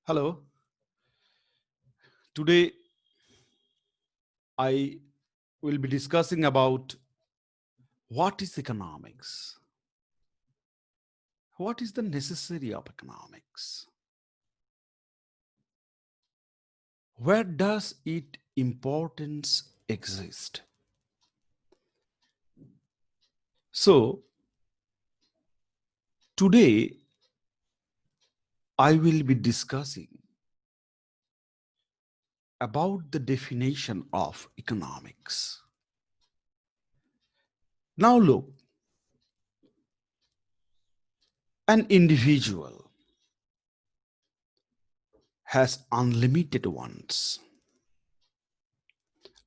Hello. Today I will be discussing about what is economics. What is the necessity of economics? Where does its importance exist? So today I will be discussing about the definition of economics. Now look, an individual has unlimited wants.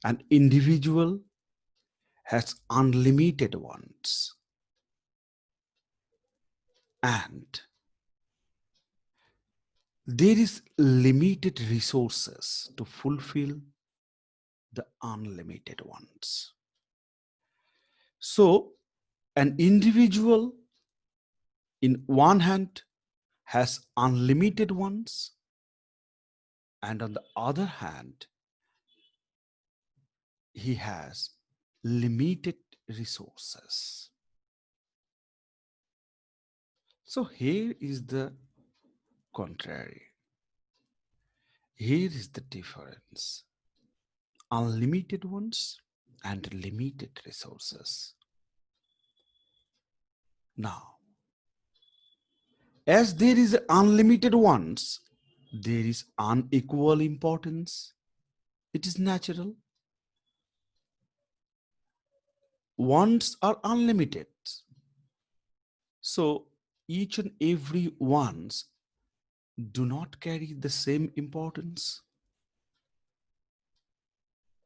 An individual has unlimited wants. And there is limited resources to fulfill the unlimited ones. So an individual in one hand has unlimited ones, and on the other hand he has limited resources. So here is the contrary. Here is the difference. Unlimited ones and limited resources. Now, as there is unlimited ones, there is unequal importance. It is natural. Wants are unlimited. So each and every wants do not carry the same importance.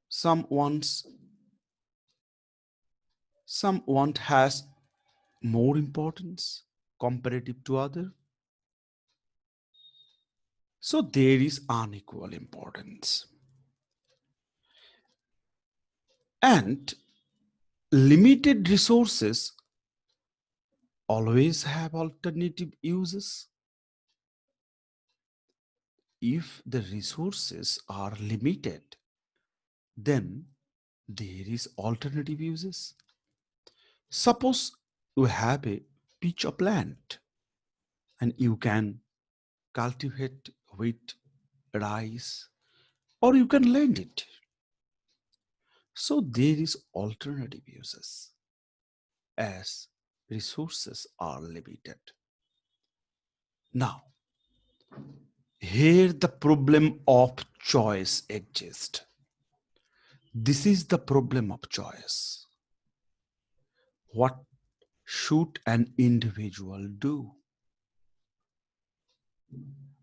Some want has more importance comparative to other. So there is unequal importance. And limited resources always have alternative uses. If the resources are limited, then there is alternative uses. Suppose you have a peach plant and you can cultivate wheat, rice, or you can lend it. So there is alternative uses as resources are limited. Now, here the problem of choice exists. This is the problem of choice. What should an individual do?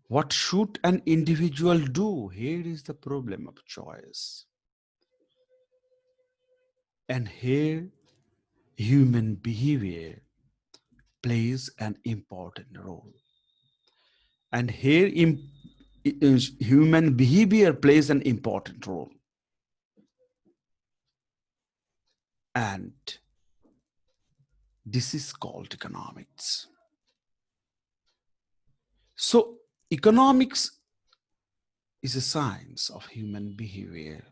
What should an individual do? Here is the problem of choice. And here human behavior plays an important role. And here human behavior plays an important role. And this is called economics. So economics is a science of human behavior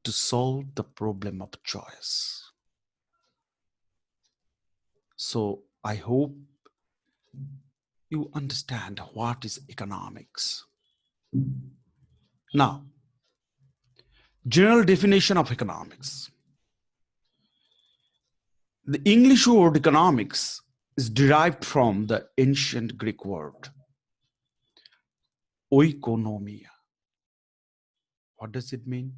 to solve the problem of choice. So I hope you understand what is economics. Now, general definition of economics. The English word economics is derived from the ancient Greek word oikonomia. What does it mean?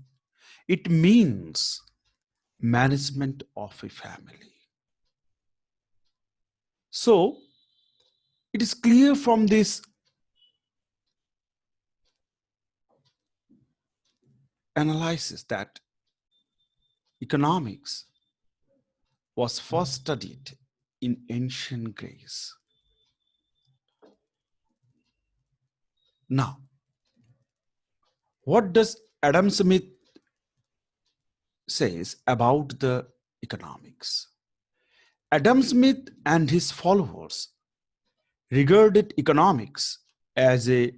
It means management of a family. So it is clear from this analysis that economics was first studied in ancient Greece. Now, what does Adam Smith says about the economics? Adam Smith and his followers regarded economics as a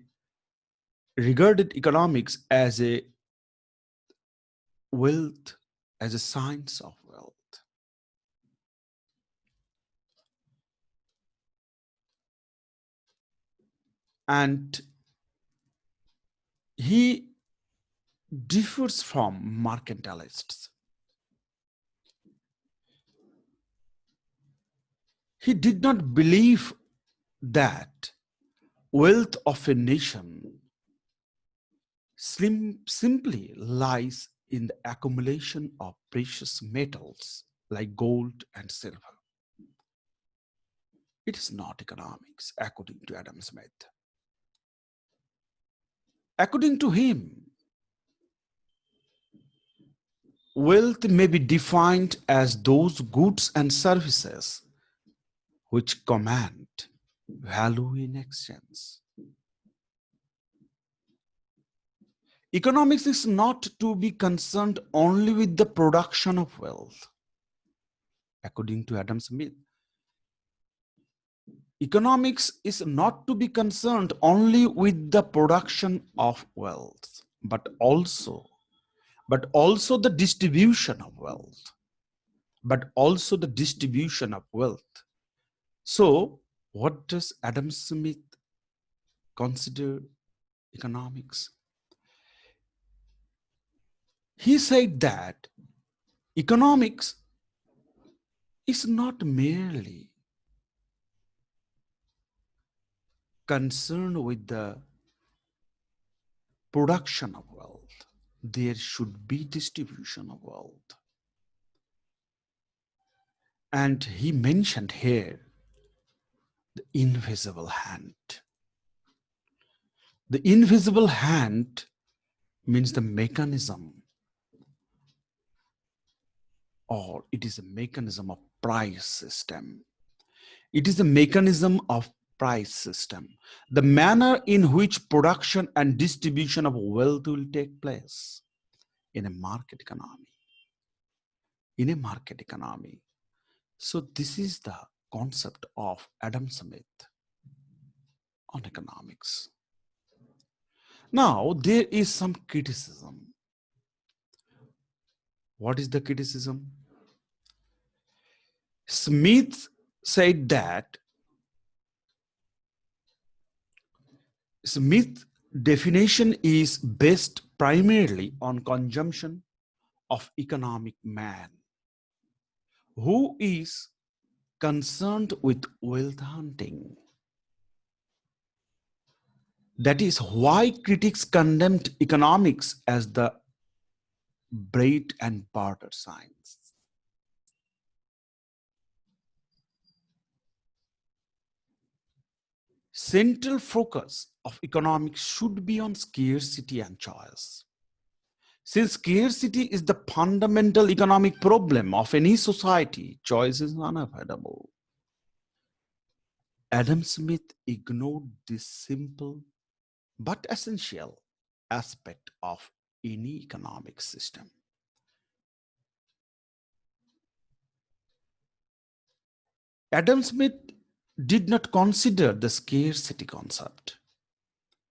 regarded economics as a wealth, as a science of wealth. And he differs from mercantilists. He did not believe that wealth of a nation simply lies in the accumulation of precious metals like gold and silver. It is not economics, according to Adam Smith. According to him, wealth may be defined as those goods and services which command value in exchange. Economics is not to be concerned only with the production of wealth. According to Adam Smith, economics is not to be concerned only with the production of wealth, but also the distribution of wealth. So, what does Adam Smith consider economics? He said that economics is not merely concerned with the production of wealth. There should be distribution of wealth. And he mentioned here the invisible hand. The invisible hand means the mechanism, or it is a mechanism of price system. It is a mechanism of price system, the manner in which production and distribution of wealth will take place in a market economy. So this is the concept of Adam Smith on economics. Now, there is some criticism. What is the criticism? Smith said that Smith's definition is based primarily on consumption of economic man, who is concerned with wealth hunting. That is why critics condemned economics as the bread and butter science. Central focus of economics should be on scarcity and choice. Since scarcity is the fundamental economic problem of any society, choice is unavoidable. Adam Smith ignored this simple but essential aspect of any economic system. Adam Smith did not consider the scarcity concept.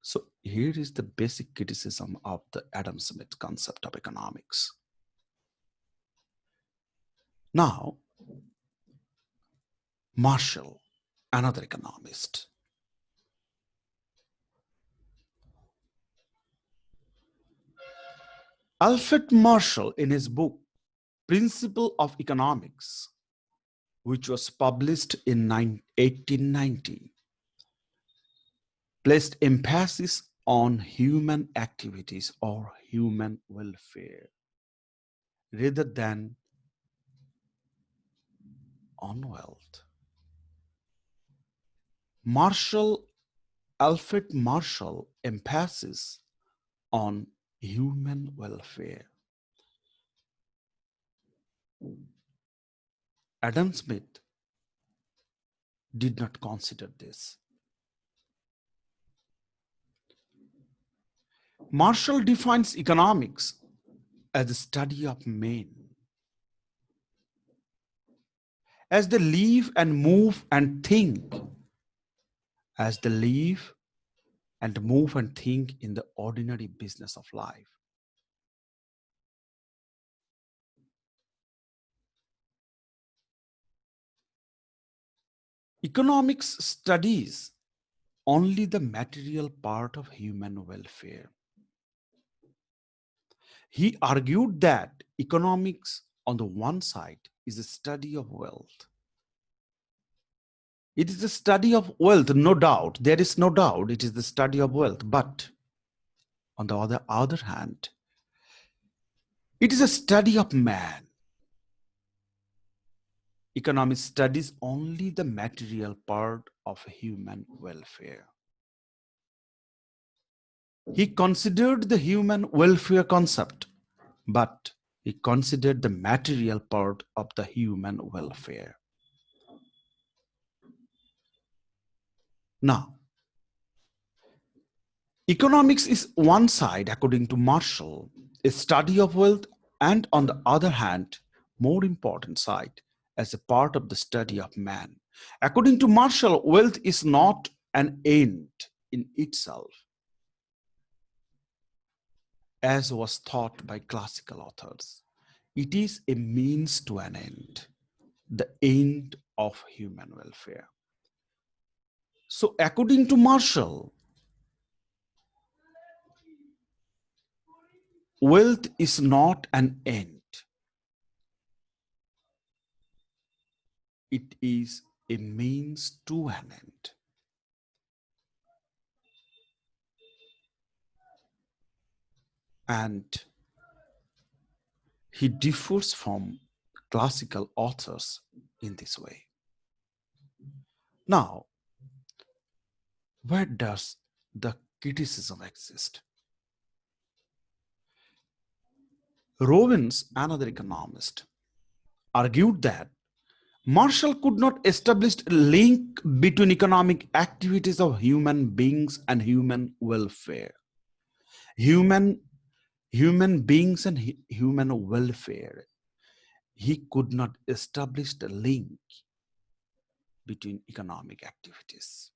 So here is the basic criticism of the Adam Smith concept of economics. Now, Marshall, another economist. Alfred Marshall, in his book, Principle of Economics, which was published in 1890, placed emphasis on human activities or human welfare rather than on wealth. Alfred Marshall emphasis on human welfare. Adam Smith did not consider this. Marshall defines economics as the study of men, as they live and move and think as they live and move and think in the ordinary business of life. Economics studies only the material part of human welfare. He argued that economics, on the one side, is a study of wealth. It is the study of wealth, no doubt. There is no doubt it is the study of wealth. But on the other hand, it is a study of man. Economics studies only the material part of human welfare. He considered the human welfare concept, but he considered the material part of the human welfare. Now, economics is one side, according to Marshall, a study of wealth, and on the other hand, more important side, as a part of the study of man. According to Marshall, wealth is not an end in itself, as was thought by classical authors. It is a means to an end, the end of human welfare. So according to Marshall, wealth is not an end. It is a means to an end. And he differs from classical authors in this way. Now, where does the criticism exist? Robbins, another economist, argued that Marshall could not establish a link between economic activities of human beings and human welfare. Human beings and human welfare. He could not establish the link between economic activities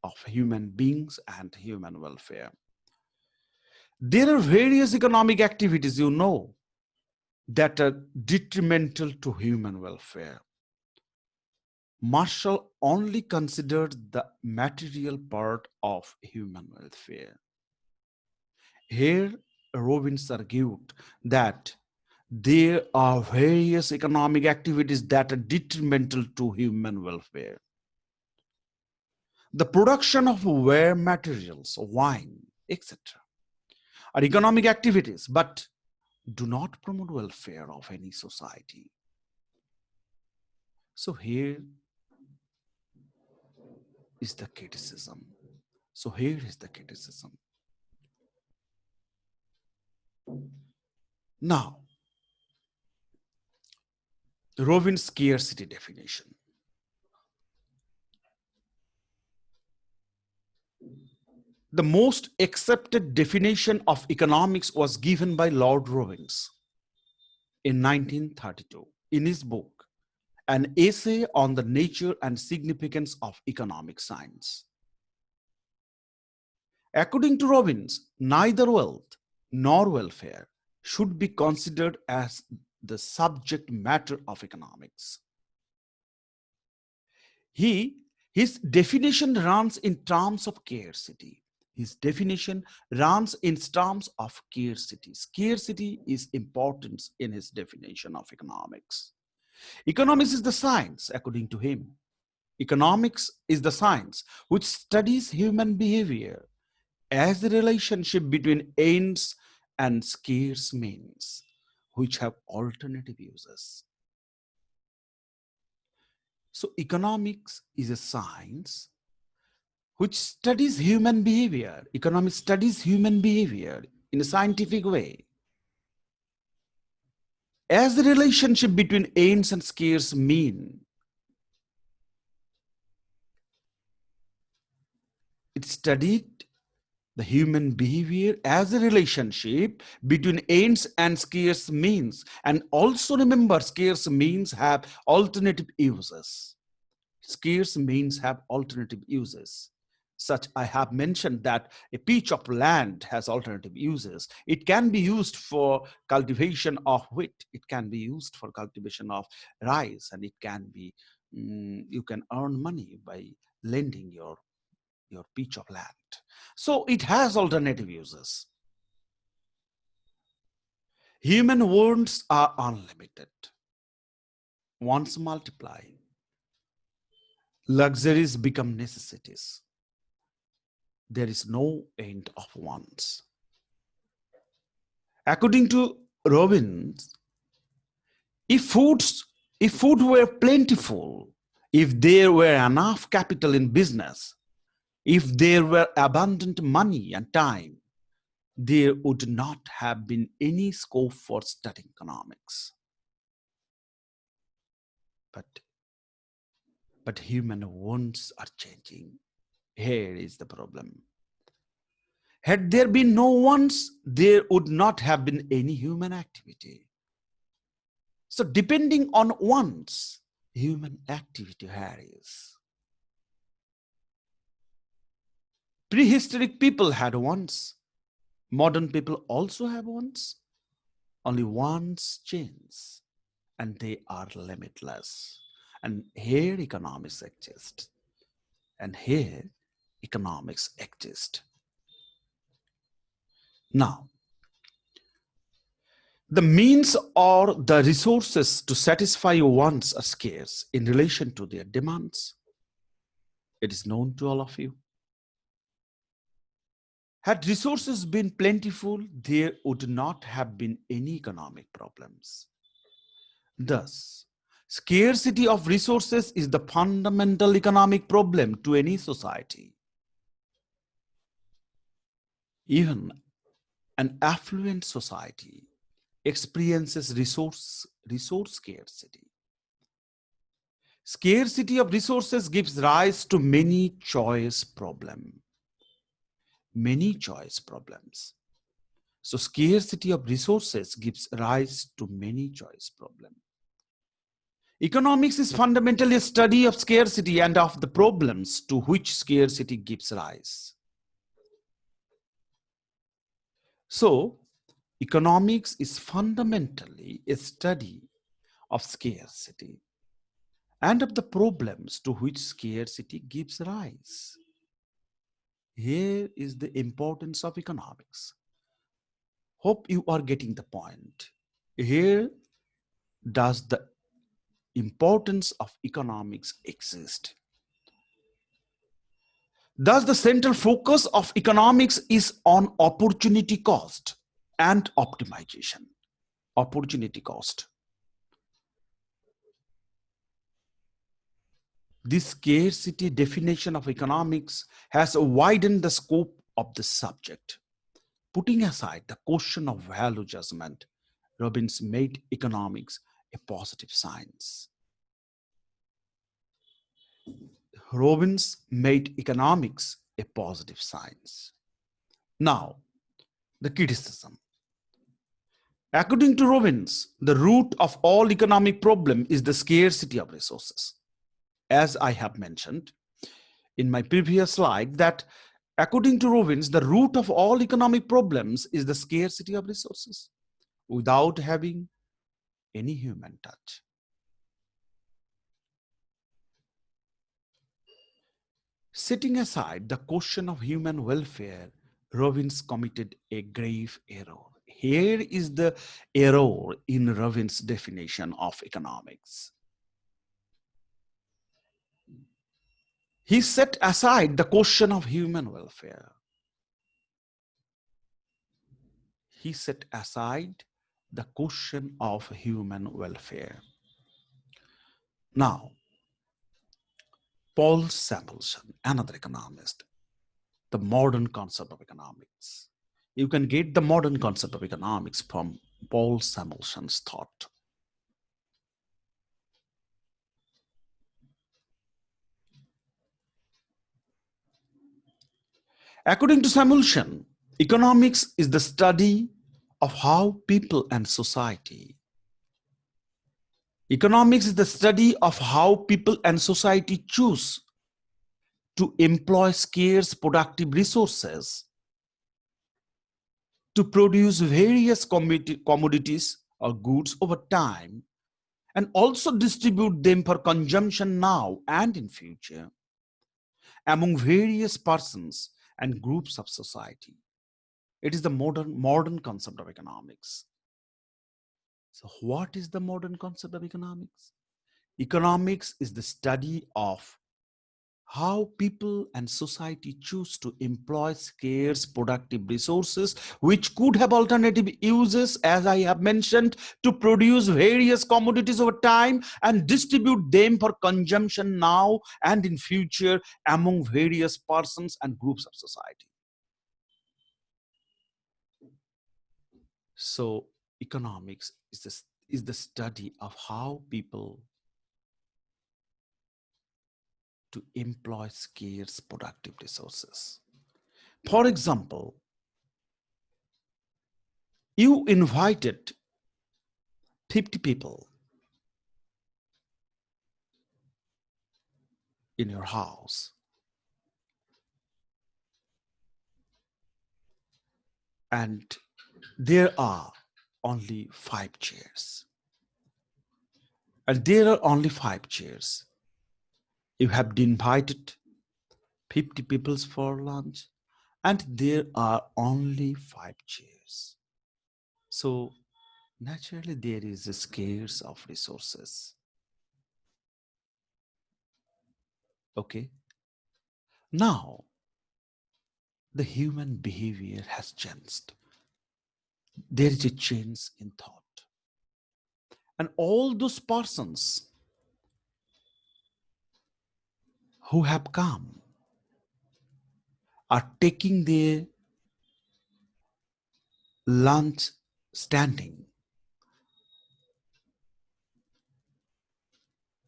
of human beings and human welfare. There are various economic activities, you know, that are detrimental to human welfare. Marshall only considered the material part of human welfare. Here, Robbins argued that there are various economic activities that are detrimental to human welfare. The production of wear materials, wine, etc. are economic activities, but do not promote welfare of any society. So here is the criticism. So here is the criticism. Now, Robbins' scarcity definition. The most accepted definition of economics was given by Lord Robbins in 1932 in his book, An Essay on the Nature and Significance of Economic Science. According to Robbins, neither wealth nor welfare should be considered as the subject matter of economics. His definition runs in terms of scarcity. His definition runs in terms of scarcity. Scarcity is important in his definition of economics. Economics is the science, according to him. Economics is the science which studies human behavior as the relationship between ends and scarce means, which have alternative uses. So economics is a science which studies human behavior. Economics studies human behavior in a scientific way as the relationship between ends and scarce mean. It studied the human behavior as a relationship between ends and scarce means. And also remember, scarce means have alternative uses. Scarce means have alternative uses. Such I have mentioned that a pitch of land has alternative uses. It can be used for cultivation of wheat. It can be used for cultivation of rice, and it can be, you can earn money by lending your pitch of land. So it has alternative uses. Human wants are unlimited. Wants multiply. Luxuries become necessities. There is no end of wants. According to Robbins, if food were plentiful, if there were enough capital in business, if there were abundant money and time, there would not have been any scope for studying economics. But human wants are changing. Here is the problem. Had there been no wants, there would not have been any human activity. So depending on wants, human activity varies. Prehistoric people had wants. Modern people also have wants. Only wants change, and they are limitless. And here economics exists. And here economics exists. Now, the means or the resources to satisfy your wants are scarce in relation to their demands. It is known to all of you. Had resources been plentiful, there would not have been any economic problems. Thus, scarcity of resources is the fundamental economic problem to any society. Even an affluent society experiences resource scarcity. Scarcity of resources gives rise to many choice problems. Many choice problems. So scarcity of resources gives rise to many choice problems. Economics is fundamentally a study of scarcity and of the problems to which scarcity gives rise. So economics is fundamentally a study of scarcity and of the problems to which scarcity gives rise. Here is the importance of economics. Hope you are getting the point. Here does the importance of economics exist. Thus, the central focus of economics is on opportunity cost and optimization. Opportunity cost. This scarcity definition of economics has widened the scope of the subject. Putting aside the question of value judgment, Robbins made economics a positive science. Robbins made economics a positive science. Now, the criticism. According to Robbins, the root of all economic problem is the scarcity of resources. As I have mentioned in my previous slide, that according to Robbins, the root of all economic problems is the scarcity of resources without having any human touch. Setting aside the question of human welfare, Robbins committed a grave error. Here is the error in Robbins' definition of economics. He set aside the question of human welfare. He set aside the question of human welfare. Now, Paul Samuelson, another economist, the modern concept of economics. You can get the modern concept of economics from Paul Samuelson's thought. According to Samuelson, economics is the study of how people and society. Economics is the study of how people and society choose to employ scarce productive resources to produce various commodities or goods over time, and also distribute them for consumption now and in future among various persons and groups of society. It is the modern concept of economics. So what is the modern concept of economics? Economics is the study of how people and society choose to employ scarce productive resources which could have alternative uses, as I have mentioned, to produce various commodities over time and distribute them for consumption now and in future among various persons and groups of society. So economics is the study of how people to employ scarce productive resources. For example, you invited 50 people in your house, and there are only 5 chairs. And there are only 5 chairs. You have invited 50 people for lunch, and there are only 5 chairs. So naturally there is a scarce of resources. Okay. Now the human behavior has changed. There is a change in thought. And all those persons who have come are taking their lunch standing.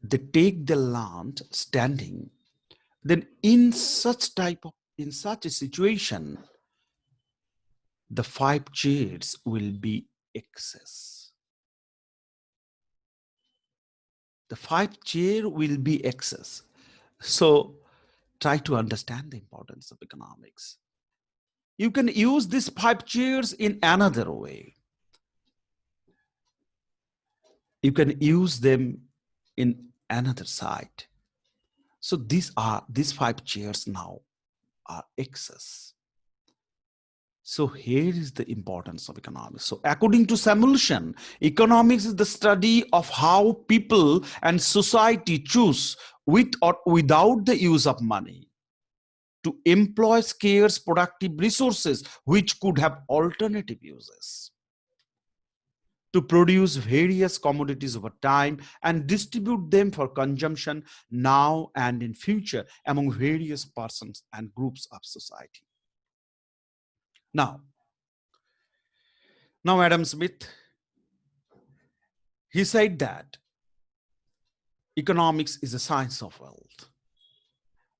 They take the lunch standing. Then in such a situation, the 5 chairs will be excess. The 5 chair will be excess. So try to understand the importance of economics. You can use these 5 chairs in another way. You can use them in another side. So these 5 chairs now are excess. So here is the importance of economics. So according to Samuelson, economics is the study of how people and society choose, with or without the use of money, to employ scarce productive resources which could have alternative uses, to produce various commodities over time and distribute them for consumption now and in future among various persons and groups of society. Now Adam Smith, he said that economics is a science of wealth.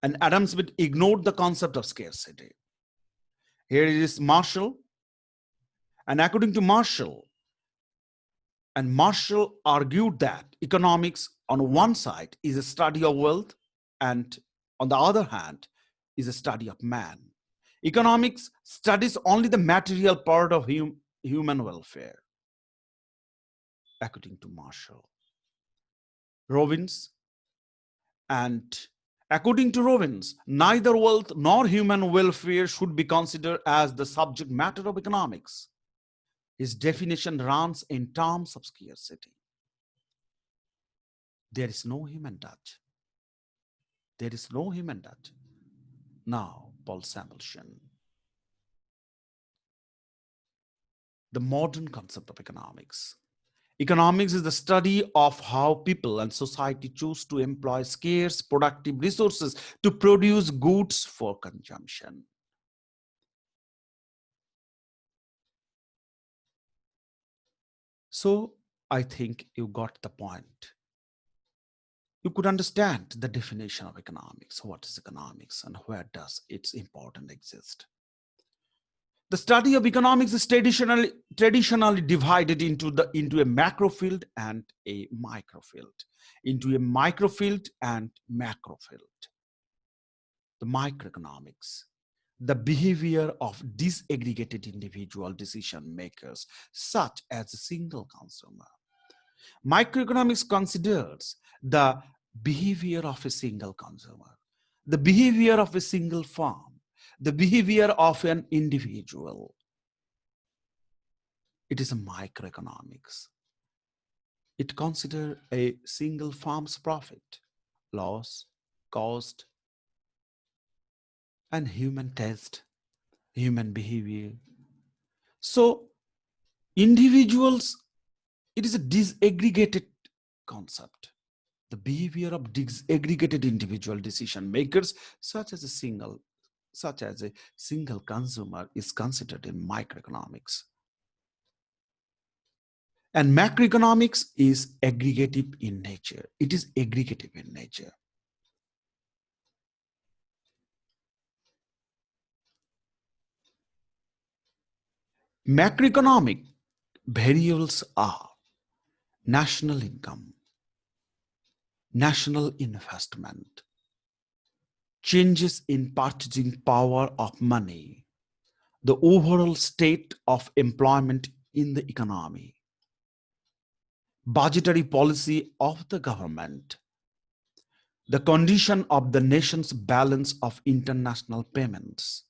And Adam Smith ignored the concept of scarcity. Here it is Marshall. And according to Marshall argued that economics on one side is a study of wealth, and on the other hand is a study of man. Economics studies only the material part of human welfare, according to Marshall. Robbins, and according to Robbins, neither wealth nor human welfare should be considered as the subject matter of economics. His definition runs in terms of scarcity. There is no human touch. There is no human touch. Now, Paul Samuelson. The modern concept of economics. Economics is the study of how people and society choose to employ scarce productive resources to produce goods for consumption. So I think you got the point. You could understand the definition of economics. What is economics and where does its importance exist? The study of economics is traditionally divided into a macro field and a micro field, into a micro field and macro field. the microeconomics, the behavior of disaggregated individual decision makers, such as a single consumer. Microeconomics considers the behavior of a single consumer, the behavior of a single firm, the behavior of an individual. It is a microeconomics. It considers a single firm's profit, loss, cost, and human taste, human behavior. So individuals, it is a disaggregated concept. The behavior of disaggregated individual decision makers, such as a single consumer, is considered in microeconomics. And macroeconomics is aggregative in nature. It is aggregative in nature. Macroeconomic variables are national income, national investment, changes in purchasing power of money, the overall state of employment in the economy, budgetary policy of the government, the condition of the nation's balance of international payments.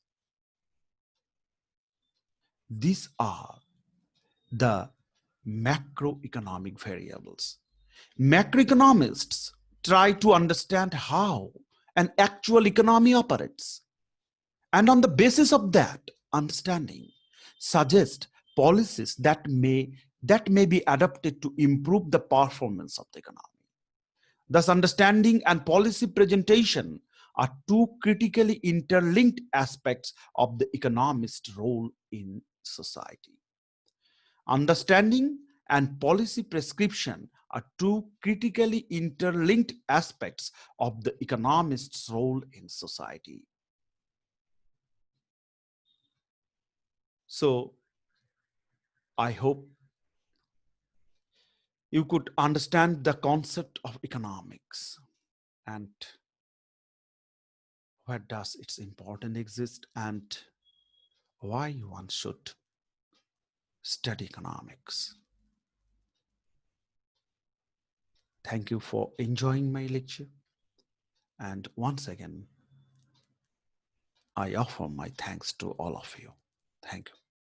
These are the macroeconomic variables. Macroeconomists try to understand how an actual economy operates, and on the basis of that understanding, suggest policies that may be adopted to improve the performance of the economy. Thus, understanding and policy presentation are two critically interlinked aspects of the economist's role in society. Understanding and policy prescription are two critically interlinked aspects of the economist's role in society. So, I hope you could understand the concept of economics and where does its importance exist and why one should study economics. Thank you for enjoying my lecture. And once again, I offer my thanks to all of you. Thank you.